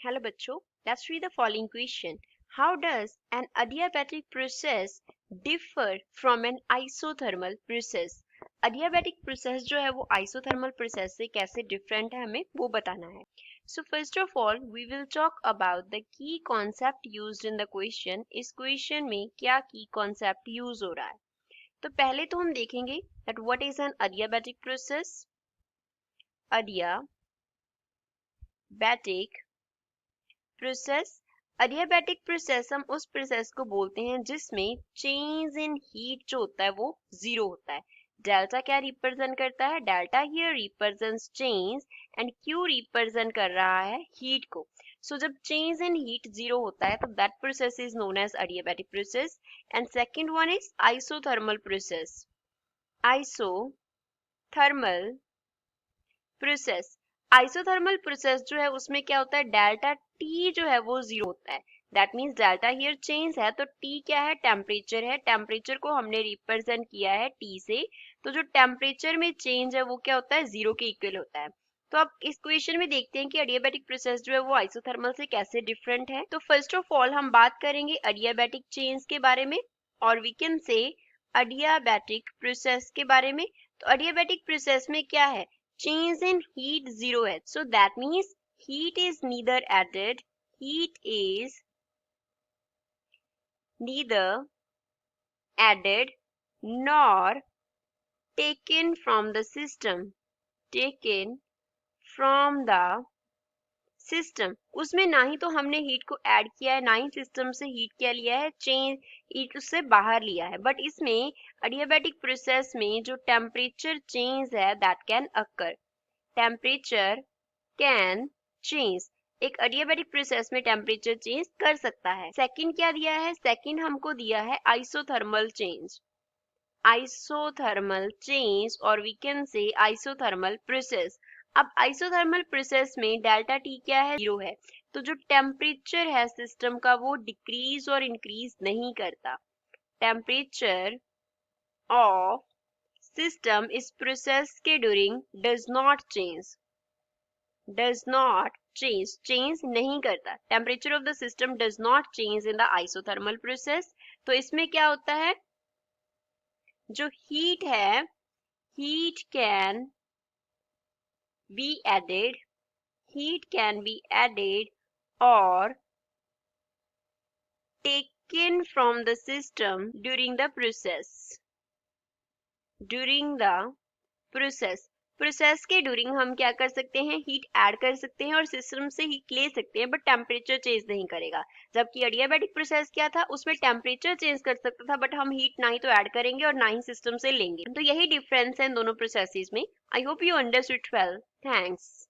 Hello बच्चों, let's read the following question. How does an adiabatic process differ from an isothermal process? Adiabatic process जो है वो isothermal process से कैसे different है हमें वो बताना है. So first of all, we will talk about the key concept used in the question. इस question में क्या key concept use हो रहा है? तो पहले तो हम देखेंगे that what is an adiabatic process? Adiabatic process. Adiabatic process हम उस प्रोसेस को बोलते हैं जिसमें चेंज इन हीट जो होता है वो जीरो होता है. डेल्टा क्या रिप्रेजेंट करता है? Delta here represents change and Q represent कर रहा है हीट को. सो जब चेंज इन हीट जीरो होता है तो that process is known as adiabatic process. And second one is isothermal process. Isothermal process. Isothermal process जो है उसमें क्या होता है? डेल्टा टी जो है वो जीरो होता है. That means delta here change है तो टी क्या है? टेम्परेचर है. टेम्परेचर को हमने रिप्रेजेंट किया है टी से. तो जो टेम्परेचर में चेंज है वो क्या होता है? जीरो के इक्वल होता है. तो अब इस क्वेश्चन में देखते हैं कि एडियाबैटिक प्रोसेस जो है वो आइसोथर्मल से कैसे डिफरेंट है. तो फर्स्ट ऑफ ऑल हम बात करेंगे एडियाबैटिक चेंज के बारे में और we can say adiabatic process के बारे में. तो एडियाबैटिक प्रोसेस में क्या है? Change in heat zero है. So that means heat is neither added nor taken from the system. उसमें ना ही तो हमने हीट को ऐड किया है ना ही सिस्टम से हीट क्या लिया है? चेंज हीट उससे बाहर लिया है. बट इसमें एडियाबैटिक प्रोसेस में जो टेम्परेचर चेंज है that can occur. Temperature can change. एक एडियाबैटिक प्रोसेस में टेम्परेचर चेंज कर सकता है. सेकंड क्या दिया है? सेकंड हमको दिया है आइसोथर्मल चेंज. आइसोथर्मल चेंज और we can say isothermal process. अब आइसोथर्मल प्रोसेस में डेल्टा टी क्या है? जीरो है. तो जो टेम्परेचर है सिस्टम का वो डिक्रीज और इंक्रीज नहीं करता. टेम्परेचर ऑफ सिस्टम इस प्रोसेस के ड्यूरिंग डज नॉट चेंज नहीं करता. Temperature of the system does not change in the isothermal process. तो इसमें क्या होता है? जो हीट है हीट कैन बी एडेड और taken from the system during the process. Process के ड्यूरिंग हम क्या कर सकते हैं? हीट ऐड कर सकते हैं और सिस्टम से हीट ले सकते हैं बट टेम्परेचर चेंज नहीं करेगा. जबकि एडियाबैटिक प्रोसेस क्या था? उसमें टेम्परेचर चेंज कर सकता था बट हम हीट ना ही तो ऐड करेंगे और ना ही सिस्टम से लेंगे. तो यही डिफरेंस है इन दोनों प्रोसेसेस में. I hope you understood well. Thanks.